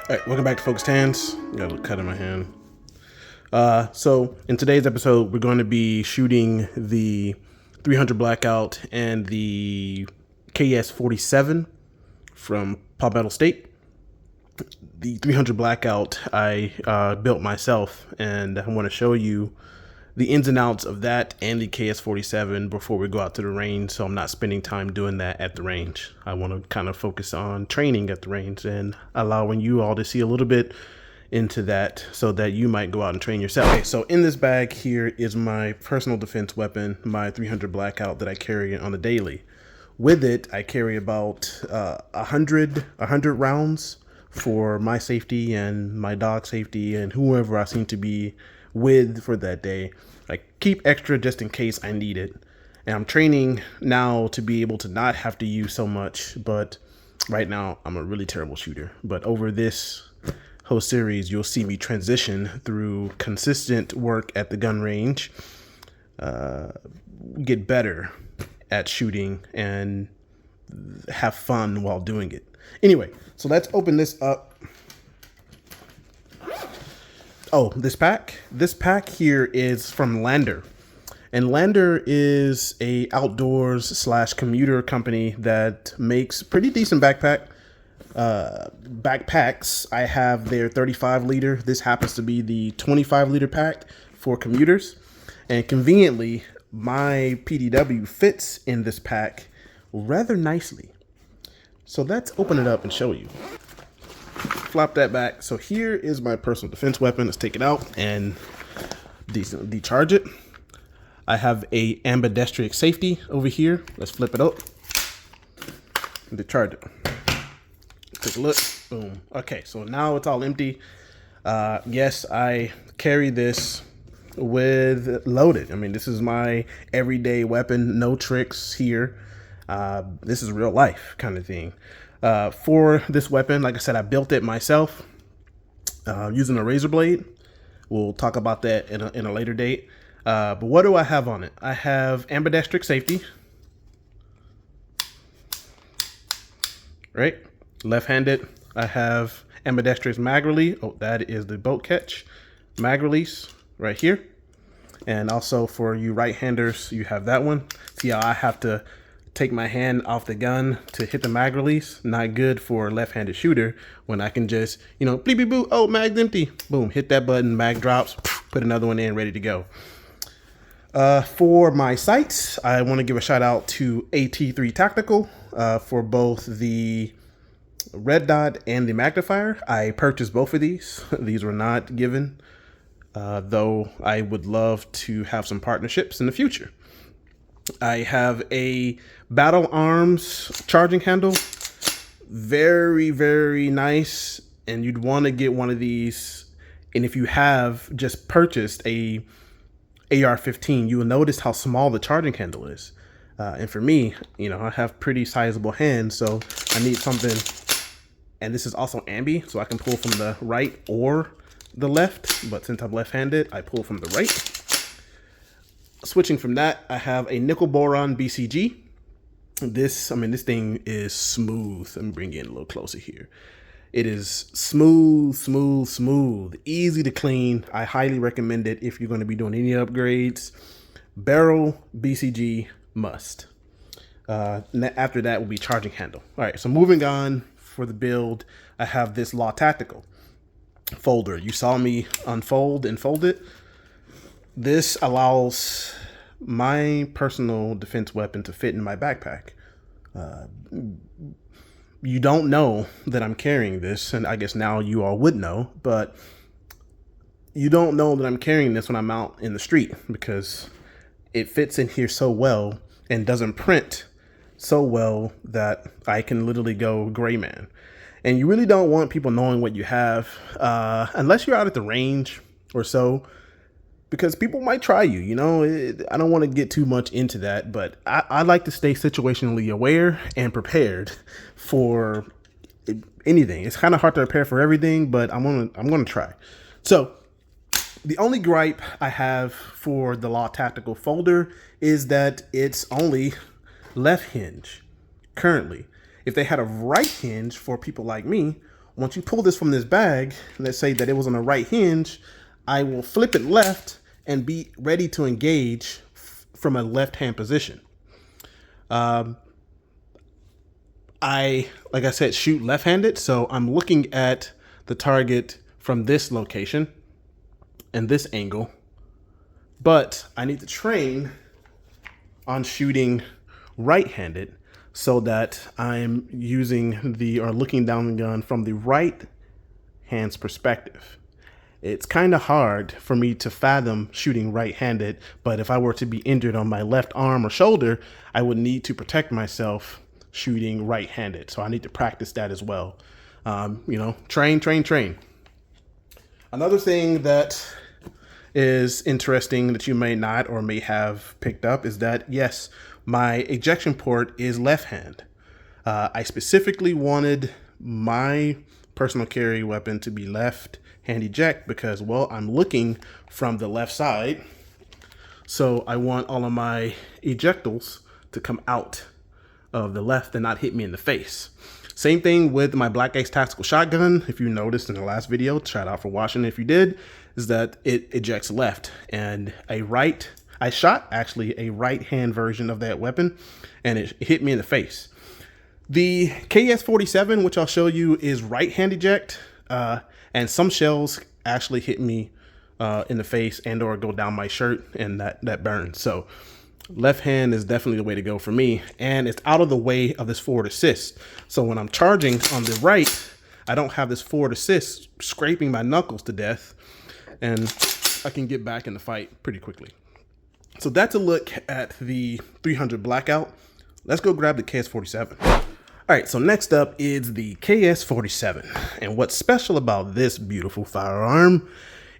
All right, welcome back to Focused Hands. Got a little cut in my hand. So in today's episode, we're going to be shooting the 300 blackout and the KS47 from Palmetto State. The 300 blackout I built myself, and I want to show you the ins and outs of that and the KS47 before we go out to the range, so I'm not spending time doing that at the range. I want to kind of focus on training at the range and allowing you all to see a little bit into that so that you might go out and train yourself. Okay, so in this bag here is my personal defense weapon, my 300 blackout that I carry on the daily. With it, I carry about 100 rounds for my safety and my dog safety and whoever I seem to be with for that day. I keep extra just in case I need it. And I'm training now to be able to not have to use so much, but right now I'm a really terrible shooter. But over this whole series, you'll see me transition through consistent work at the gun range, get better at shooting and have fun while doing it. Anyway, so let's open this up. Oh, this pack here is from Lander, and Lander is a outdoors / commuter company that makes pretty decent backpacks. I have their 35 liter. This happens to be the 25 liter pack for commuters, and conveniently my PDW fits in this pack rather nicely. So let's open it up and show you. Flop that back. So here is my personal defense weapon. Let's take it out and decharge it. I have a ambidextrous safety over here. Let's flip it up and decharge it. Take a look. Boom. Okay, so now it's all empty. Yes, I carry this with loaded. I mean, this is my everyday weapon. No tricks here. This is real life kind of thing. For this weapon, like I said, I built it myself using a razor blade. We'll talk about that in a later date. But what do I have on it? I have ambidextrous safety, right? Left-handed. I have ambidextrous mag release. Oh, that is the bolt catch mag release right here. And also for you right-handers, you have that one. See how I have to take my hand off the gun to hit the mag release? Not good for a left-handed shooter when I can just, bleep, beep, boop, oh, mag's empty. Boom, hit that button, mag drops, put another one in, ready to go. For my sights, I want to give a shout out to AT3 Tactical for both the red dot and the magnifier. I purchased both of these. These were not given, though I would love to have some partnerships in the future. I have a Battle Arms charging handle. Very, very nice. And you'd want to get one of these. And if you have just purchased a AR-15, you will notice how small the charging handle is. And for me, I have pretty sizable hands, so I need something. And this is also ambi, so I can pull from the right or the left. But since I'm left-handed, I pull from the right. Switching from that, I have a nickel boron BCG. This thing is smooth. Let me bring you in a little closer here. It is smooth, easy to clean. I highly recommend it if you're going to be doing any upgrades. Barrel BCG must. After that will be charging handle. All right, so moving on for the build, I have this Law Tactical folder. You saw me unfold and fold it. This allows my personal defense weapon to fit in my backpack. You don't know that I'm carrying this, and I guess now you all would know, but you don't know that I'm carrying this when I'm out in the street because it fits in here so well and doesn't print so well that I can literally go gray man. And you really don't want people knowing what you have unless you're out at the range or so, because people might try you, I don't want to get too much into that, but I like to stay situationally aware and prepared for anything. It's kind of hard to prepare for everything, but I'm going to try. So the only gripe I have for the Law Tactical folder is that it's only left hinge currently. If they had a right hinge for people like me, once you pull this from this bag, let's say that it was on the right hinge, I will flip it left and be ready to engage from a left-hand position. Like I said, shoot left-handed, so I'm looking at the target from this location and this angle, but I need to train on shooting right-handed so that I'm using or looking down the gun from the right hand's perspective. It's kind of hard for me to fathom shooting right-handed, but if I were to be injured on my left arm or shoulder, I would need to protect myself shooting right-handed. So I need to practice that as well. Train. Another thing that is interesting that you may not or may have picked up is that, yes, my ejection port is left hand. I specifically wanted my personal carry weapon to be left hand eject because, well, I'm looking from the left side. So I want all of my ejectiles to come out of the left and not hit me in the face. Same thing with my Black Ace tactical shotgun. If you noticed in the last video, shout out for watching if you did, is that it ejects left. And I shot actually a right hand version of that weapon and it hit me in the face. The KS47, which I'll show you, is right hand eject, and some shells actually hit me in the face and or go down my shirt, and that burns. So left hand is definitely the way to go for me, and it's out of the way of this forward assist. So when I'm charging on the right, I don't have this forward assist scraping my knuckles to death, and I can get back in the fight pretty quickly. So that's a look at the 300 Blackout. Let's go grab the KS47. All right, so next up is the KS47. And what's special about this beautiful firearm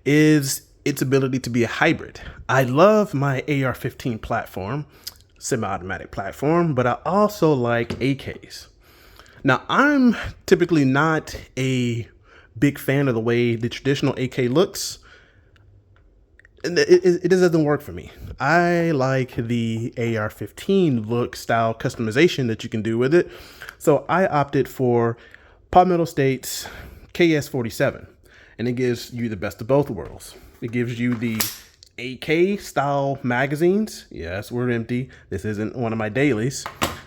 is its ability to be a hybrid. I love my AR-15 platform, semi-automatic platform, but I also like AKs. Now, I'm typically not a big fan of the way the traditional AK looks. It doesn't work for me. I like the AR-15 look style customization that you can do with it. So I opted for Palmetto State's KS47, and it gives you the best of both worlds. It gives you the AK style magazines. Yes, we're empty. This isn't one of my dailies,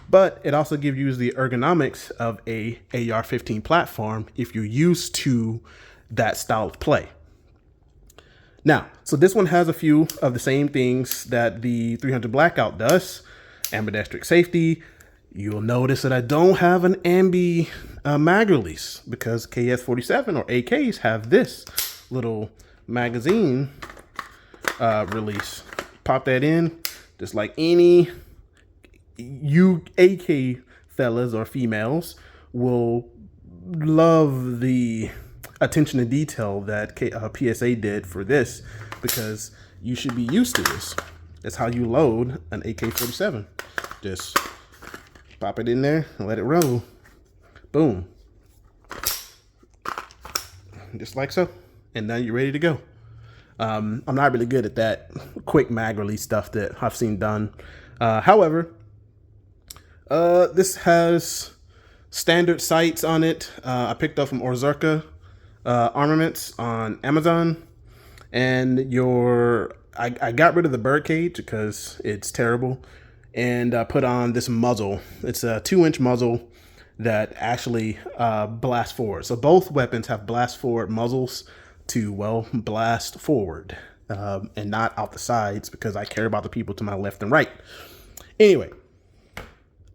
but it also gives you the ergonomics of a AR-15 platform if you're used to that style of play. Now, so this one has a few of the same things that the 300 Blackout does. Ambidextrous safety. You'll notice that I don't have an ambi mag release because KS47 or AKs have this little magazine release. Pop that in, just like any you AK fellas or females will love the attention to detail that PSA did for this, because you should be used to this. That's how you load an AK-47. Just pop it in there and let it roll. Boom. Just like so. And now you're ready to go. I'm not really good at that quick mag release stuff that I've seen done. However, this has standard sights on it. I picked up from Orzurka Armaments on Amazon, and I got rid of the birdcage because it's terrible, and I put on this muzzle. It's a 2-inch muzzle that actually blasts forward. So both weapons have blast forward muzzles to, well, blast forward and not out the sides, because I care about the people to my left and right. Anyway,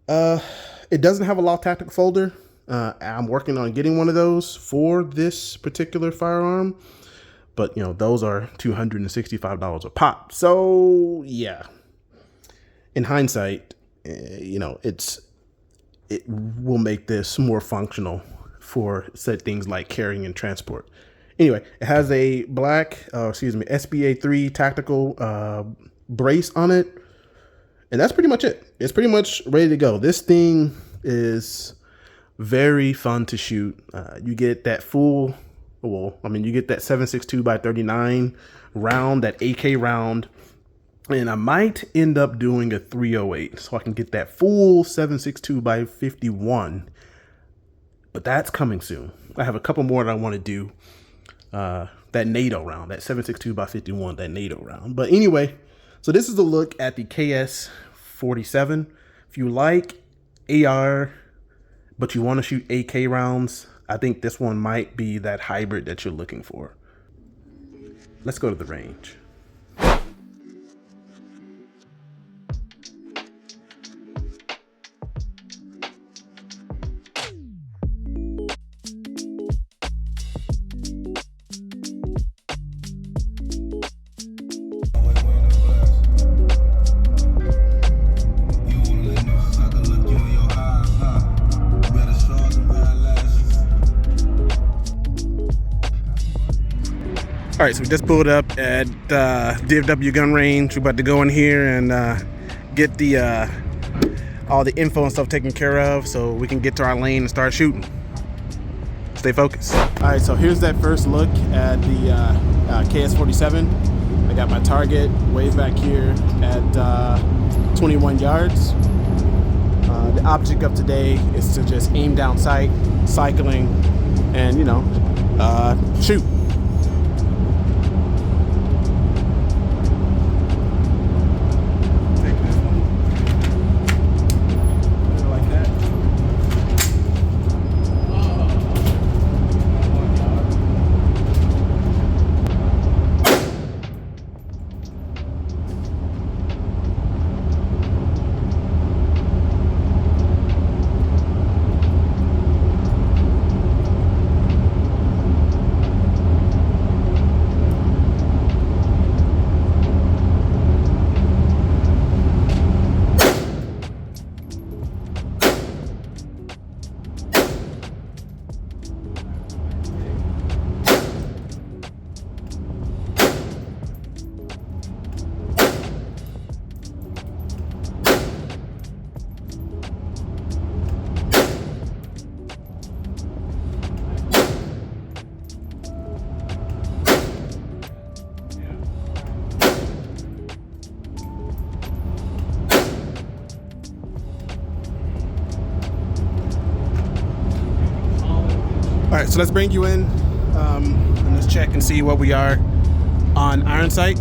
it doesn't have a lock tactical folder. I'm working on getting one of those for this particular firearm, but those are $265 a pop. So yeah, in hindsight, it will make this more functional for said things like carrying and transport. Anyway, it has a SBA 3 tactical brace on it, and that's pretty much it. It's pretty much ready to go. This thing is very fun to shoot. You get that you get that 7.62 by 39 round, that AK round, and I might end up doing a 308 so I can get that full 7.62 by 51. But that's coming soon. I have a couple more that I want to do. That NATO round, that 7.62x51, that NATO round. But anyway, so this is a look at the KS47. If you like AR, but you want to shoot AK rounds, I think this one might be that hybrid that you're looking for. Let's go to the range. All right, so we just pulled up at DFW gun range. We're about to go in here and get the all the info and stuff taken care of so we can get to our lane and start shooting. Stay focused. All right, so here's that first look at the KS47. I got my target way back here at 21 yards. The object of today is to just aim down sight, cycling, and, you know, shoot. All right, so let's bring you in and let's check and see what we are on iron sight.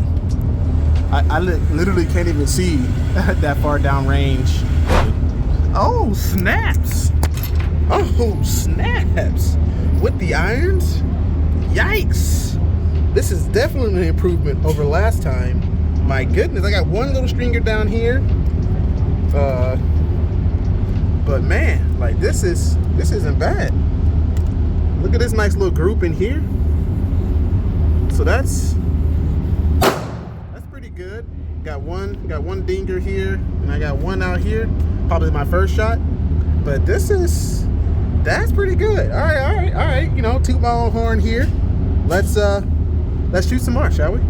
I literally can't even see that far down range. Oh, snaps. Oh, snaps. With the irons? Yikes. This is definitely an improvement over last time. My goodness, I got one little stringer down here. But man, like this isn't bad. Look at this nice little group in here. So that's pretty good. Got one dinger here, and I got one out here. Probably my first shot, but that's pretty good. All right. You know, toot my own horn here. Let's shoot some more, shall we?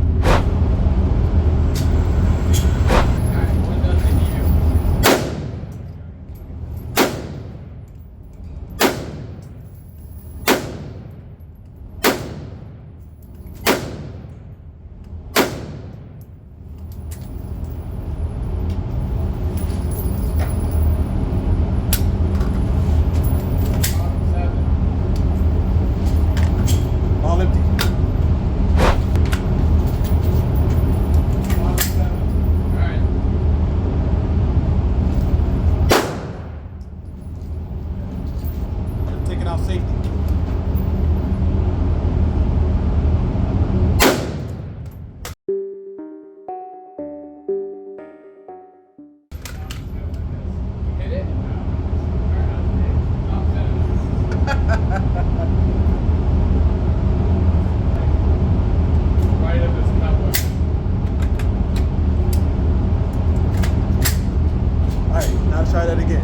Try that again.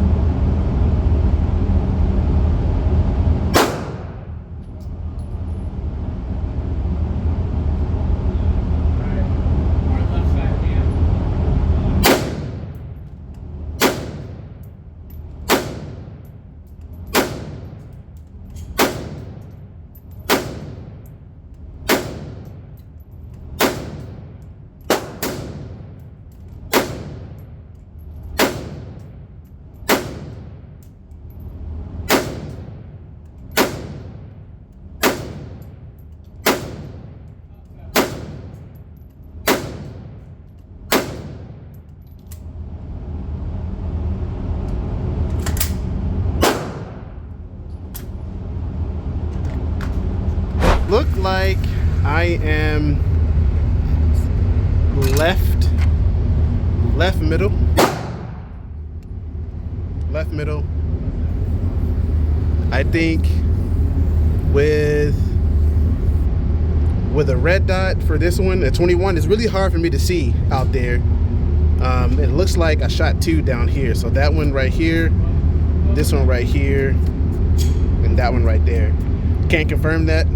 like I am left middle. I think with a red dot for this one, at 21, it's really hard for me to see out there. It looks like I shot 2 down here. So that one right here, this one right here, and that one right there. Can't confirm that.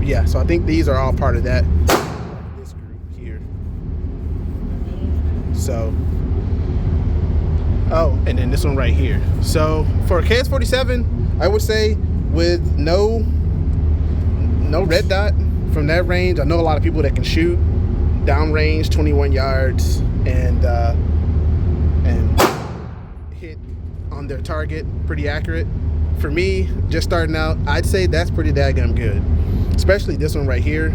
Yeah, so I think these are all part of that. This group here. So, oh, and then this one right here. So for KS47, I would say with no red dot from that range. I know a lot of people that can shoot downrange 21 yards and hit on their target pretty accurate. For me, just starting out, I'd say that's pretty daggum good. Especially this one right here.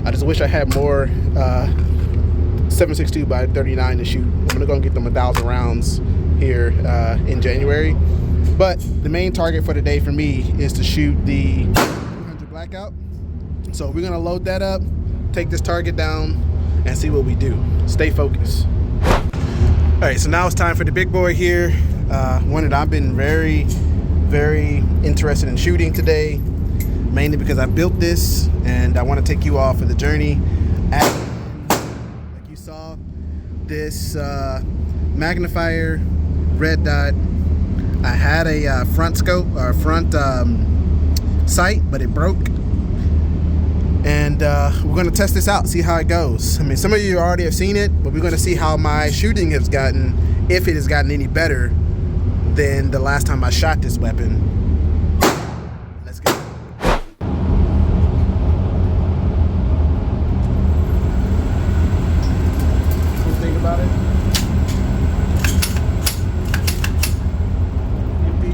I just wish I had more 7.62 by 39 to shoot. I'm gonna go and get them 1,000 rounds here in January. But the main target for today for me is to shoot the 200 blackout. So we're gonna load that up, take this target down, and see what we do. Stay focused. All right, so now it's time for the big boy here. One that I've been very, very interested in shooting today, mainly because I built this and I want to take you all for the journey. Like you saw, this magnifier red dot. I had a front scope or front sight, but it broke. And we're gonna test this out, see how it goes. I mean, some of you already have seen it, but we're gonna see how my shooting has gotten, if it has gotten any better than the last time I shot this weapon. Let's go. Cool thing about it? Empty.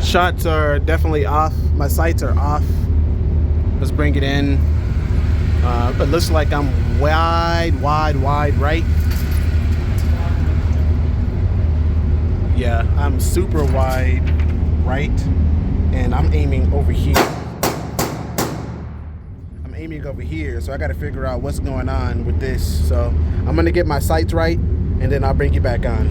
Shots are definitely off. My sights are off. Let's bring it in. It looks like I'm wide right. Yeah, I'm super wide right, and I'm aiming over here. So I got to figure out what's going on with this. So I'm gonna get my sights right, and then I'll bring you back on.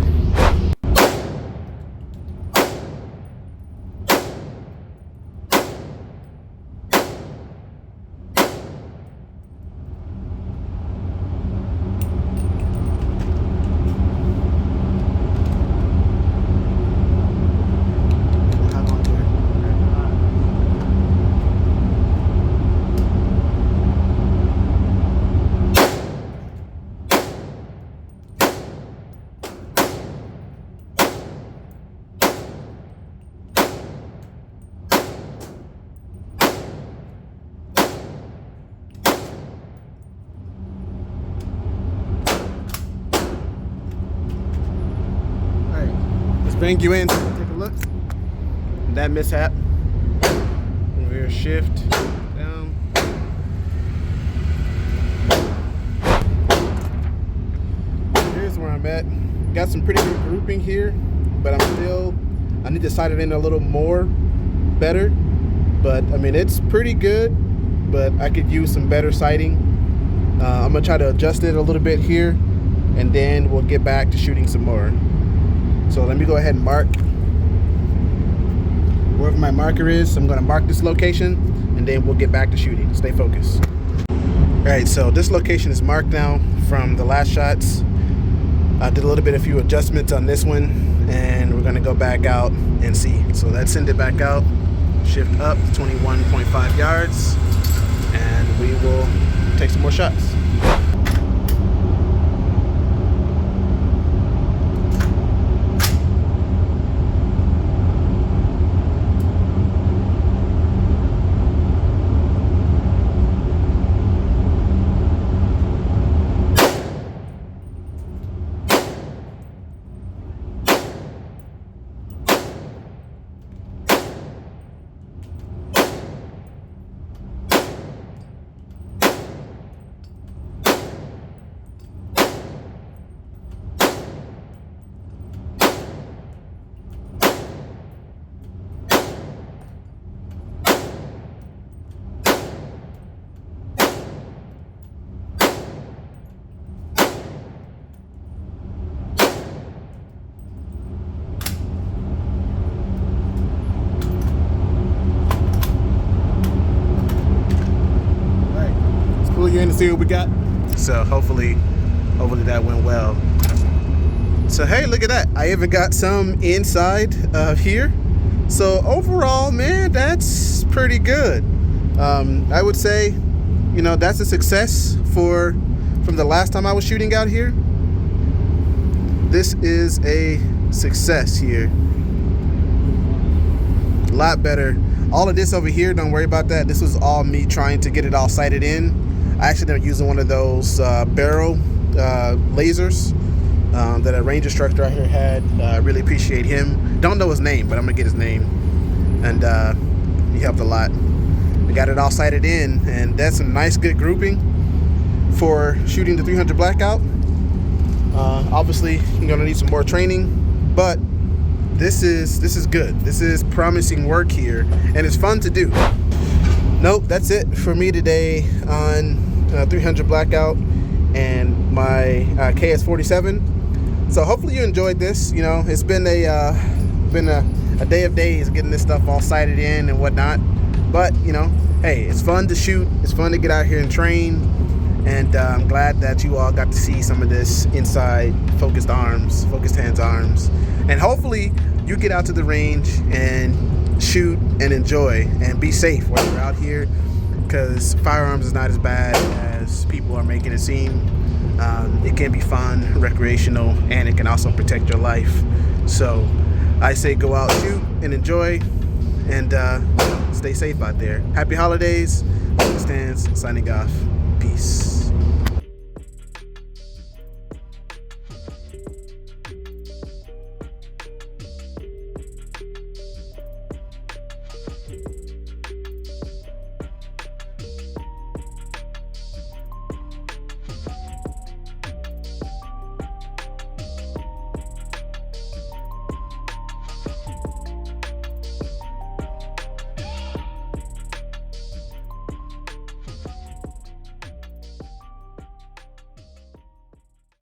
Bring you in, take a look. That mishap. Rear shift down. Here's where I'm at. Got some pretty good grouping here, but I need to sight it in a little more better. But I mean, it's pretty good, but I could use some better sighting. I'm gonna try to adjust it a little bit here, and then we'll get back to shooting some more. So let me go ahead and mark wherever my marker is. I'm going to mark this location and then we'll get back to shooting. Stay focused. All right, so this location is marked now from the last shots. I did a few adjustments on this one, and we're gonna go back out and see. So let's send it back out, shift up 21.5 yards, and we will take some more shots. You're in to see what we got. So hopefully that went well. So hey, look at that. I even got some inside of here. So overall, man, that's pretty good. I would say, you know, that's a success from the last time I was shooting out here. This is a success here. A lot better. All of this over here, don't worry about that. This was all me trying to get it all sighted in. I actually ended up using one of those barrel lasers that a range instructor out here had. I really appreciate him. Don't know his name, but I'm gonna get his name. And he helped a lot. We got it all sighted in, and that's some nice good grouping for shooting the 300 blackout. Obviously, you're gonna need some more training, but this is good. This is promising work here, and it's fun to do. Nope, that's it for me today on 300 blackout and my KS47. So hopefully you enjoyed this. You know, it's been a day of days getting this stuff all sighted in and whatnot. But you know, hey, it's fun to shoot. It's fun to get out here and train. And I'm glad that you all got to see some of this inside focused hands arms. And hopefully you get out to the range and shoot and enjoy and be safe while you're out here, because firearms is not as bad as people are making it seem. It can be fun, recreational, and it can also protect your life. So I say go out, shoot, and enjoy, and stay safe out there. Happy holidays. Stands signing off. Peace.